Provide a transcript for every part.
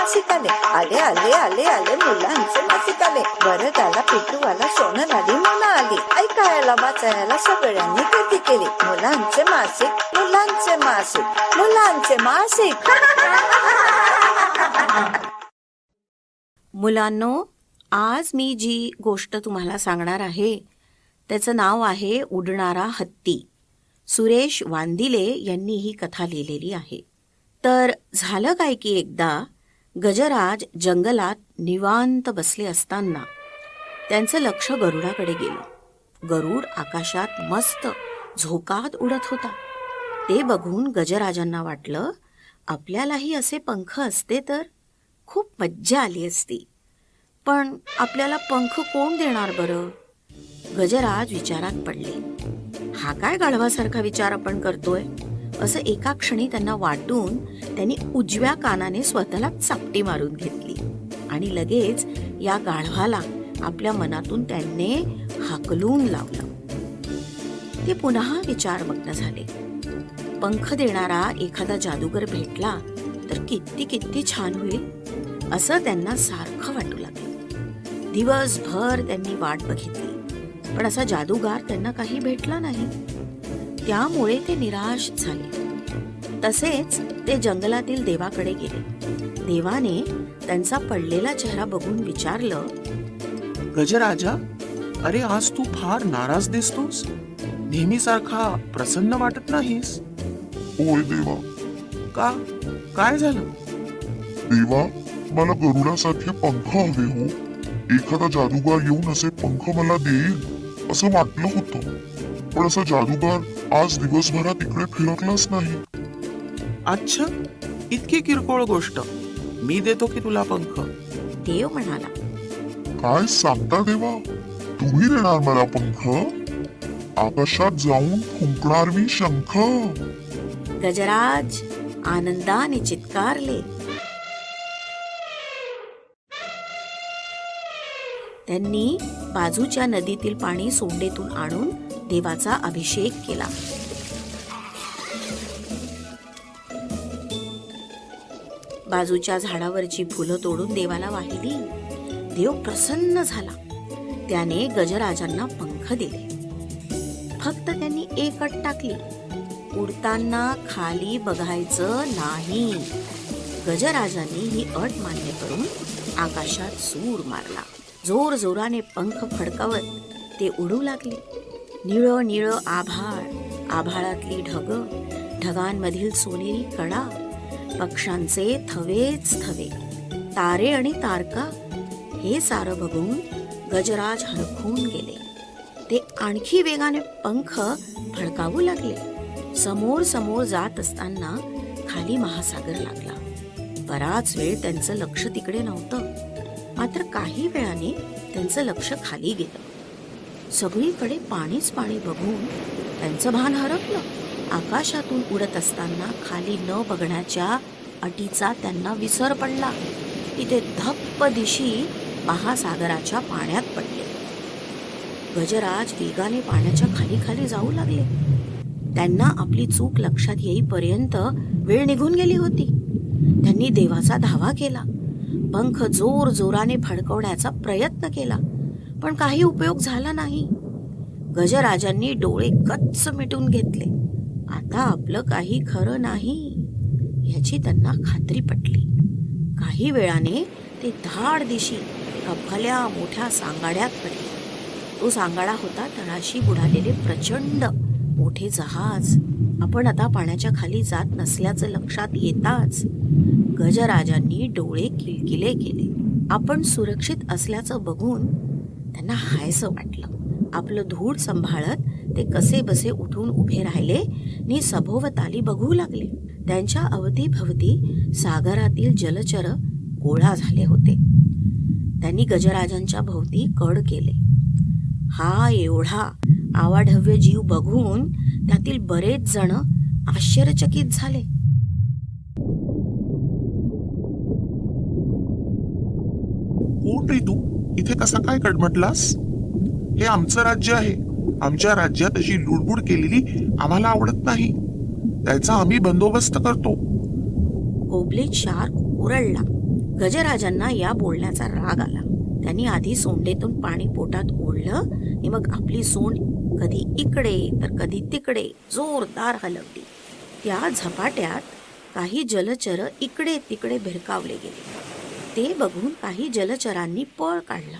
मासिक आले. आले आले आले आले मुलांचे मासिक आले. बरं त्याला पिटूवाला सोनाली मुलं आली. ऐकायला वाचायला सगळ्यांनी गर्दी केली. मुलांचे मासिक, मुलांचे मासिक, मुलांचे मासिक. मुलांनो, आज मी जी गोष्ट तुम्हाला सांगणार आहे त्याचं नाव आहे उडणारा हत्ती. सुरेश वांदिले यांनी ही कथा लिहिलेली आहे. तर झालं काय की एकदा गजराज जंगलात निवांत बसले असताना त्यांचं लक्ष गरुडाकडे गेलं. गरुड आकाशात मस्त झोकात उडत होता. ते बघून गजराजांना वाटलं, आपल्यालाही असे पंख असते तर खूप मज्जा आली असती. पण आपल्याला पंख कोण देणार बरं? गजराज विचारात पडले. हा काय गाढवासारखा विचार आपण करतोय, असं एका क्षणी त्यांना वाटून त्यांनी उजव्या कानाने स्वतःला चापटी मारून घेतली आणि लगेच या गाढवाला आपल्या मनातून त्यांनी हाकलून लावलं. ते पुन्हा विचारमग्न झाले. पंख देणारा एखादा जादूगर भेटला तर किती किती छान होईल असं त्यांना सारखं वाटू लागलं. दिवसभर त्यांनी वाट बघितली, पण असा जादूगार त्यांना काही भेटला नाही. त्यामुळे ते निराश झाले. तसेच ते जंगलातील देवाकडे गेले. देवाने त्यांचा पडलेला चेहरा बघून विचारलं, गजराजा, अरे आज तू फार नाराज दिसतोस. नेहमीसारखा प्रसन्न वाटत नाहीस. होय देवा. का? काय झालं? देवा, मला गरुडासारखे पंख हवे हो. एखादा जादूगार येऊन असे पंख मला देईल असं वाटलं होतं, पण असा जादूगार आज दिवसभरात इकडे फिरकलाच नाही. अच्छा, इतकी किरकोळ गोष्ट. मी देतो की तुला पंख. देव म्हणाला. काय सांगता देवा, तुम्ही देणार मला पंख? आकाशात जाऊन फुंकणार मी शंख. गजराज आनंदाने चित्कारले. त्यांनी बाजूच्या नदीतील पाणी सोंडेतून आणून देवाचा अभिषेक केला. बाजूच्या झाडावरची फुलं तोडून देवाला वाहिली. देव प्रसन्न झाला. त्याने गजराजांना पंख दिले. फक्त त्यांनी एक अट टाकली, उडताना खाली बघायचं नाही. गजराजांनी ही अट मान्य करून आकाशात सूर मारला. जोर जोराने पंख फडकावत ते उडू लागले. निळं निळं आभाळ, आभाळातली ढग, ढगांमधील सोनेरी कडा, पक्ष्यांचे थवेच थवे, तारे आणि तारका, हे सारं बघून गजराज हरखून गेले. ते आणखी वेगाने पंख फडकावू लागले. समोर समोर जात असताना खाली महासागर लागला. बराच वेळ त्यांचं लक्ष तिकडे नव्हतं. मात्र काही वेळाने त्यांचं लक्ष खाली गेलं. सगळीकडे पाणीच पाणी बघून त्यांचं भान हरपलं. आकाशातून उडत असताना खाली न बघण्याच्या अटीचा त्यांना विसर पडला. तिथे धप्प दिशी महासागराच्या पाण्यात पडले. गजराज वेगाने पाण्याच्या खाली खाली जाऊ लागले. त्यांना आपली चूक लक्षात येईपर्यंत वेळ निघून गेली होती. त्यांनी देवाचा धावा केला. पंख जोर जोराने फडकवण्याचा प्रयत्न केला, पण काही उपयोग झाला नाही. गजराजांनी डोळे गच्च मिटून घेतले. आता आपलं काही खरं नाही याची त्यांना खात्री पटली. काही वेळाने ते धाड दिशी एका भल्या मोठ्या सांगाड्यात पडले. तो सांगाडा होता तळाशी बुडालेले प्रचंड मोठे जहाज. आपण आता पाण्याच्या खाली जात नसल्याचं लक्षात येताच गजराजांनी डोळे किलकिले केले. आपण सुरक्षित असल्याचं बघून त्यांना हायसं वाटलं. आपलं धूळ सांभाळत ते कसे बसे उठून उभे राहिले नि सभोवताली बघू लागले. त्यांच्या अवतीभवती सागरातील जलचर गोळा झाले होते. त्यांनी गजराजांच्या भोवती कड केले. हा एवढा आवाढव्य जीव बघून त्यातील बरेच जण आश्चर्यचकित झाले. कोण रे तू? इथे कसा काय कडमटलास? हे आमचं राज्य आहे. आमच्या राज्यात अशी लुडबुड केलेली आम्हाला आवडत नाही. त्याचा आम्ही बंदोबस्त करतो. कोबले शार्क ओरडला. गजराजांना या बोलण्याचा राग आला. त्यांनी आधी सोंडेतून पाणी पोटात ओढलं आणि मग आपली सोंड कधी इकडे तर कधी तिकडे जोरदार हलवली. त्या झपाट्यात काही जलचर इकडे तिकडे भिरकावले गेले. ते बघून काही जलचरांनी पळ काढला.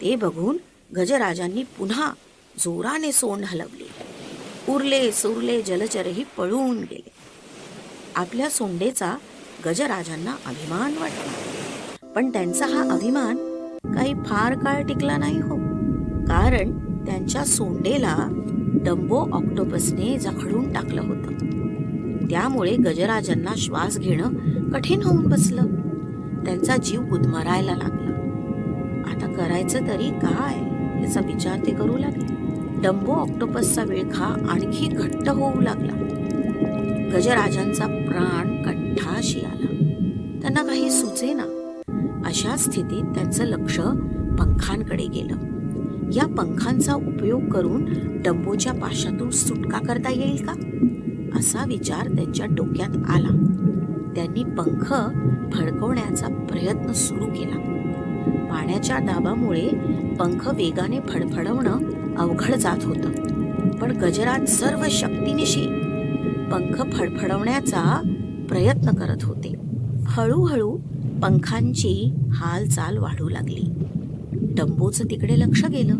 ते बघून गजराजांनी पुन्हा जोराने सोंड हलवली. उरले सुरले जलचरही पळून गेले. आपल्या सोंडेचा गजराजांना अभिमान वाटला. पण त्यांचा हा अभिमान काही फार काळ टिकला नाही हो. कारण त्यांच्या सोंडेला डंबो ऑक्टोपसने जखडून टाकलं होतं. त्यामुळे गजराजांना श्वास घेणं कठीण होऊन बसलं. त्यांचा जीव गुदमरायला लागला. आता करायचं तरी काय याचा विचार ते करू लागले. डंबो ऑक्टोपसचा विळखा आणखी घट्ट होऊ लागला. गजराजांचा प्राण कंठाशी आला. त्यांना काही सुचेना. अशा स्थितीत त्यांचं लक्ष पंखांकडे गेलं. या पंखांचा उपयोग करून डंबोच्या पाशातून सुटका करता येईल का असा विचार त्यांच्या डोक्यात आला. त्यांनी पंख फडकवण्याचा प्रयत्न सुरू केला. पाण्याच्या दाबामुळे पंख वेगाने फडफडवणं अवघड जात होतं. पण गजराज सर्व शक्तीनिशी पंख फडफडवण्याचा प्रयत्न करत होते. हळूहळू पंखांची हालचाल वाढू लागली. डंबोचं तिकडे लक्ष गेलं.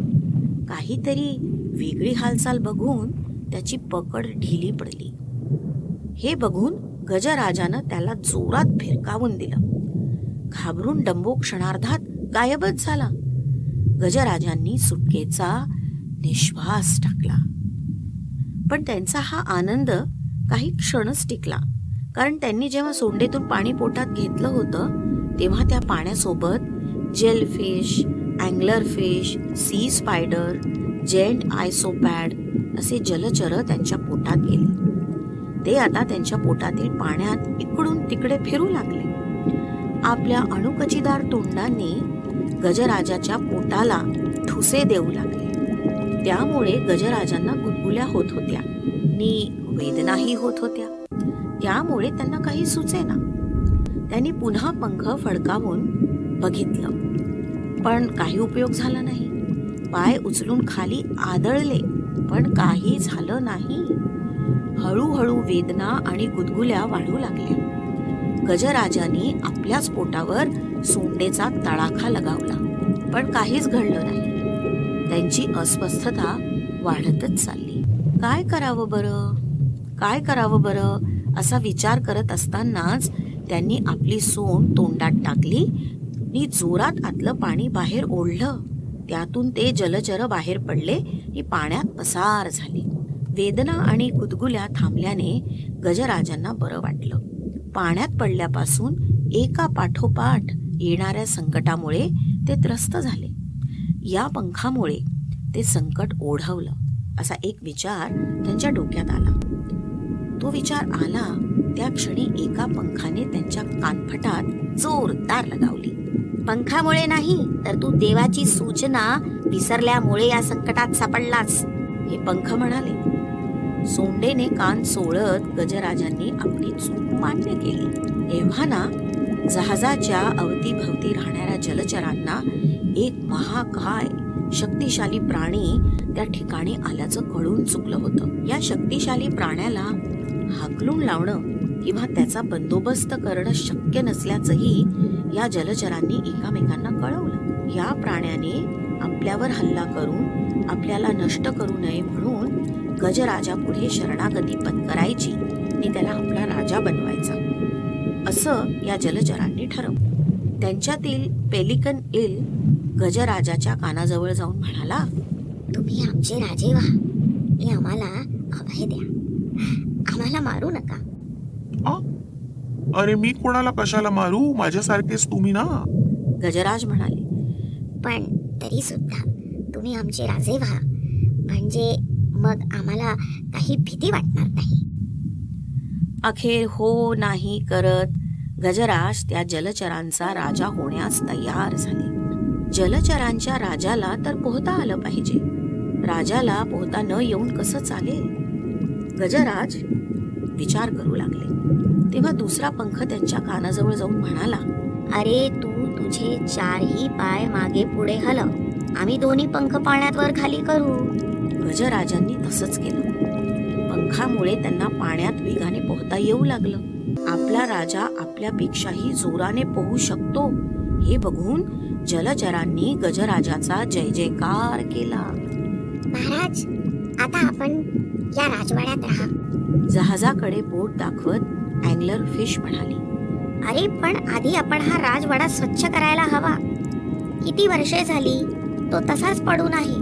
काहीतरी वेगळी हालचाल बघून त्याची पकड ढिली पडली. हे बघून गजराजानं त्याला जोरात फिरकावून दिलं. घाबरून डंबो क्षणार्धात गायबच झाला. गजराजांनी सुटकेचा निश्वास टाकला. पण त्यांचा हा आनंद काही क्षणच टिकला. कारण त्यांनी जेव्हा सोंडेतून पाणी पोटात घेतलं होतं तेव्हा त्या पाण्यासोबत जेलफिश, अँगलरफिश, सी स्पायडर, जेंट आयसोपॅड असे जलचर त्यांच्या पोटात गेले. ते आता त्यांच्या पोटातील पाण्यात इकडून तिकडे फिरू लागले. आपल्या अणुकचीदार तोंडांनी गजराजाच्या पोटाला ठुसे देऊ लागले. त्यामुळे गजराजांना गुदगुल्या होत होत्या आणि वेदनाही होत होत्या. त्यामुळे त्यांना काही सुचेना. त्यांनी पुन्हा पंख फडकावून बघितलं. पण काही उपयोग झाला नाही. पाय उचलून खाली आदळले पण काही झालं नाही. हळूहळू वेदना आणि गुदगुल्या वाढू लागल्या. गजराजांनी आपल्याच पोटावर सोंडेचा तडाखा लगावला पण काहीच घडलं नाही. त्यांची अस्वस्थता वाढतच चालली. काय करावं बरं असा विचार करत असतानाच त्यांनी आपली सोंड तोंडात टाकली आणि जोरात आतलं पाणी बाहेर ओढलं. त्यातून ते जलचर बाहेर पडले आणि पाण्यात पसार झाले. वेदना आणि गुदगुल्या थांबल्याने गजराजांना बरं वाटलं. पाण्यात पडल्यापासून एका पाठोपाठ येणाऱ्या संकटामुळे ते त्रस्त झाले. या पंखामुळे ते संकट ओढवलं असा एक विचार त्यांच्या डोक्यात आला. तो विचार आला त्या क्षणी एका पंखाने त्यांच्या कानफटात जोरदार लगावली. पंखामुळे नाही तर तू देवाची सूचना विसरल्यामुळे या संकटात सापडलास, हे पंख म्हणाले. सोंडेने कान सोळत गजराजांनी आपली चूक मान्य केली. एव्हा ना जहाजाच्या अवतीभवती राहणाऱ्या जलचरांना एक महाकाय शक्तिशाली प्राणी त्या ठिकाणी आल्याचं कळून चुकलं होतं. या शक्तिशाली प्राण्याला हाकलून लावणं किंवा त्याचा बंदोबस्त करणं शक्य नसल्याचंही या जलचरांनी एकमेकांना कळवलं. या प्राण्याने आपल्यावर हल्ला करून आपल्याला नष्ट करू नये म्हणून गजराजापुढे शरणागती पत्करायची आणि त्याला आपला राजा बनवायचा असं या जलचरांनी ठरवलं. त्यांच्यातील पेलिकन इल गजराजाच्या कानाजवळ जाऊन म्हणाला, तुम्ही आमचे राजे व्हा आणि आम्हाला अभय द्या. आम्हाला मारू नका. अरे मी कोणाला कशाला मारू, माझ्यासारखेच तुम्ही ना. गजराज म्हणाले. पण तरी सुद्धा तुम्ही आमचे राजे व्हा, म्हणजे मग आम्हाला काही भीती वाटणार नाही. अखेर हो नाही करत गजराज त्या जलचरांचा राजा होण्यास तयार झाले. जलचरांच्या राजाला तर पोहता आलं पाहिजे. राजाला पोहता न येऊन कसं चालेल? गजराज विचार करू लागले. तेव्हा दुसरा पंख त्यांच्या कानाजवळ जाऊन म्हणाला, अरे तू तुझे 4ही पाय मागे पुढे हलव, आम्ही दोन्ही पंख पाण्यात वर खाली करू. गजराजांनी तसंच केलं. पंखामुळे त्यांना पाण्यात वेगाने पोहता येऊ लागलं. आपला राजा आपल्यापेक्षाही जोराने पोहू शकतो हे बघून जलचरांनी गजराजाचा जय जयकार केला. महाराज, आता आपण या राजवाड्यात राहा. जहाजाकडे बोट दाखवत अँगलर फिश म्हणाली. अरे पण आधी आपण हा राजवाडा स्वच्छ करायला हवा. किती वर्षे झाली तो तसाच पडून आहे.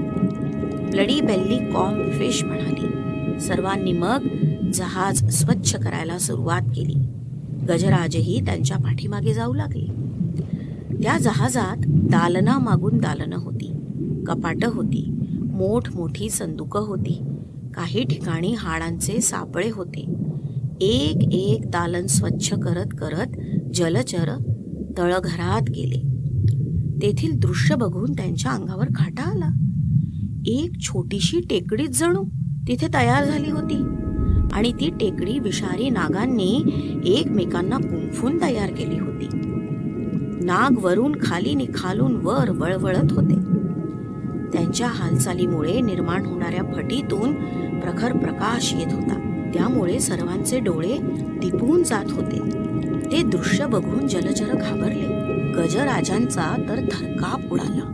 ब्लडी बेल्ली कॉम फिश म्हणाली. सर्वांनी मग जहाज स्वच्छ करायला सुरुवात केली. गजराजही त्यांच्या पाठीमागे जाऊ लागले. त्या जहाजात दालना मागून दालनं होती, कपाटं होती, मोठमोठी संदुकं होती. काही ठिकाणी हाडांचे सापळे होते. एक एक दालन स्वच्छ करत करत जलचर तळघरात गेले. तेथील दृश्य बघून त्यांच्या अंगावर काटा आला. एक छोटीशी टेकडीच जणू तिथे तयार झाली होती आणि ती टेकडी विषारी नागांनी एकमेकांना गुंफून तयार केली होती. नाग वरून खाली नि खालून वर वळवळत होते. त्यांच्या हालचालीमुळे निर्माण होणाऱ्या फटीतून प्रखर प्रकाश येत होता. त्यामुळे सर्वांचे डोळे दिपून जात होते. ते दृश्य बघून जलचर घाबरले. गजराजांचा तर थरकाप उडाला.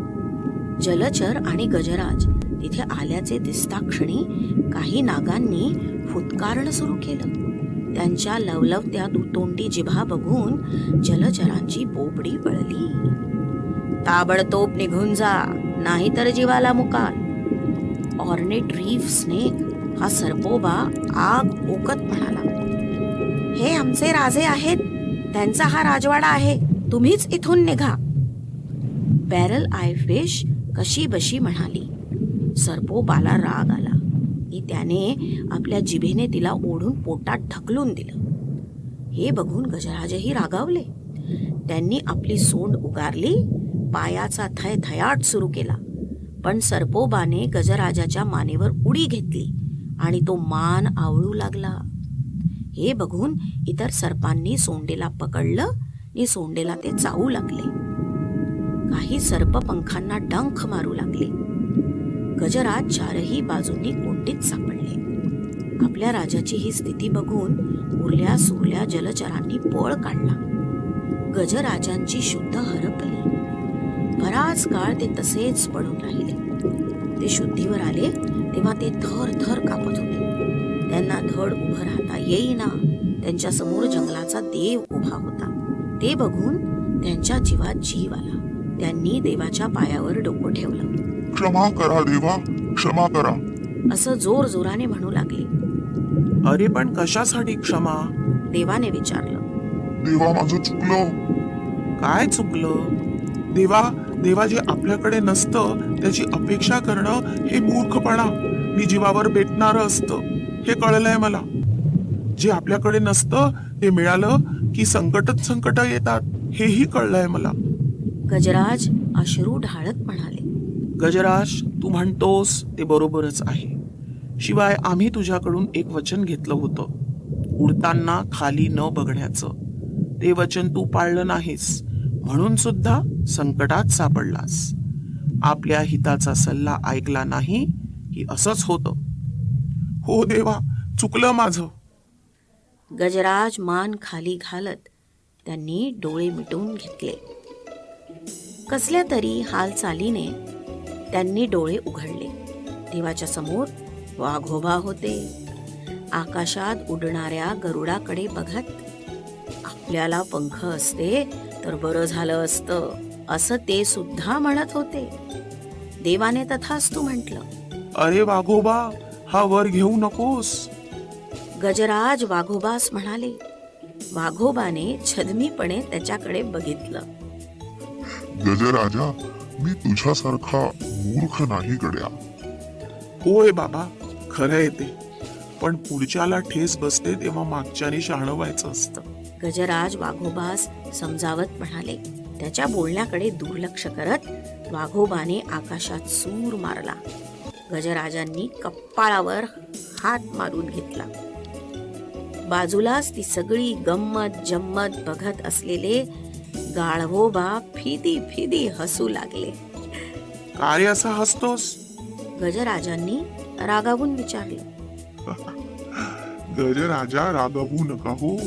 जलचर आणि गजराज तिथे आल्याचे दिसता क्षणी काही नागांनी फुत्कारण सुरू केलं. त्यांच्या लवलवत्या दुतोंडी जिभा बघून जलचरांची बोबडी वळली. ताबडतोब निघून जा, नाहीतर जीवाला मुकाल. ऑर्नेट रीफ स्नेक हा सर्पोबा आग ओकत म्हणाला. हे आमचे राजे आहेत, त्यांचा हा राजवाडा आहे, तुम्हीच इथून निघा. बॅरल आय फिश कशी बशी म्हणाली. सर्पोबाला राग आला की त्याने आपल्या जिभेने तिला ओढून पोटात ढकलून दिलं. हे बघून गजराजही रागावले. त्यांनी आपली सोंड उगारली, पायाचा थयथयाट सुरू केला. पण सर्पोबाने गजराजाच्या मानेवर उडी घेतली आणि तो मान आवळू लागला. हे बघून इतर सर्पांनी सोंडेला पकडलं आणि सोंडेला ते चावू लागले. काही सर्प पंखांना डंख मारू लागले. गजराज चारही बाजूंनी कोंडीत सापडले. आपल्या राजाची ही स्थिती बघून उरल्या सुरल्या जलचरांनी पळ काढला. गजराजांची शुद्ध हरपली. बराच काळ ते तसेच पडून राहिले. ते शुद्धीवर आले तेव्हा ते थर थर कापत होते. त्यांना धड उभं राहता येईना. त्यांच्या समोर जंगलाचा देव उभा होता. ते बघून त्यांच्या जीवात जीव आला. त्यांनी देवाच्या पायावर डोकं ठेवलं. क्षमा करा देवा, क्षमा करा. असं जोर जोराने म्हणू लागले. अरे पण कशासाठी क्षमा? देवाने विचारलं. देवा माझं चुकलं. काय चुकलं? देवा जे आपल्याकडे नसतं त्याची अपेक्षा करणं हे मूर्खपणा, मी जीवावर बेतणारं असतं, हे कळलंय मला. जे आपल्याकडे नसतं ते मिळालं की संकटच संकट येतात, हेही कळलंय मला. गजराज अश्रू ढाळत म्हणाले. गजराज, तू म्हणतोस ते बरोबरच आहे. शिवाय आम्ही तुझ्याकडून एक वचन घेतलं होतं, उडताना खाली न बघण्याचं. ते वचन तू पाळलं नाहीस, म्हणून सुद्धा संकटात सापडलास. आपल्या हिताचा सल्ला ऐकला नाही की असंच होतं. हो देवा, चुकलं माझं. गजराज मान खाली घालत त्यांनी डोळे मिटून घेतले. कसल्या तरी हालचालीने त्यांनी डोळे उघडले. देवाच्या समोर वाघोबा होते. आकाशात उडणाऱ्या गरुडाकडे बघत, आपल्याला पंख असते तर बरं झालं असतं, असं ते सुद्धा म्हणत होते. देवाने तथास्तु म्हटलं. अरे वाघोबा, हा वर घेऊ नकोस. गजराज वाघोबास म्हणाले. वाघोबाने छदमीपणे त्याच्याकडे बघितलं. गजराजा, मी तुझ्यासारखा मूर्ख नाही गड्या. होय बाबा, खरं आहे ते. पण पुढच्याला ठेस बसते तेव्हा मागच्याने शहाणं व्हायचं असतं. गजराज वाघोबास समजावत म्हणाले. त्याच्या बोलण्याकडे दुर्लक्ष करत वाघोबाने आकाशात सूर मारला. गजराजांनी कपाळावर हात मारून घेतला. बाजूलाच ती सगळी गंमत जम्मत बघत असलेले गाढवोबा फिदी फिदी हसू लागले. काय असा हसतोस? गजराजांनी रागावून विचारलं. गजराजा रागावू नका हो.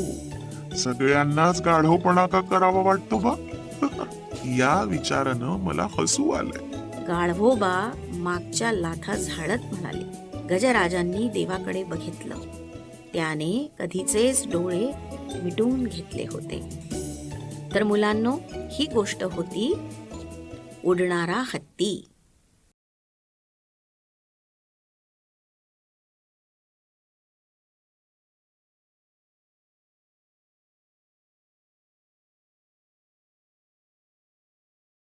सगळ्यांनाच गाढवपणा का करावा वाटतो बा? या विचारानं मला हसू आलंय. गाढवोबा मागच्या लाथा झाडत म्हणाले. गजराजांनी देवाकडे बघितलं. त्याने कधीचेच डोळे मिटून घेतले होते. तर मुलांनो, ही गोष्ट होती उडणारा हत्ती.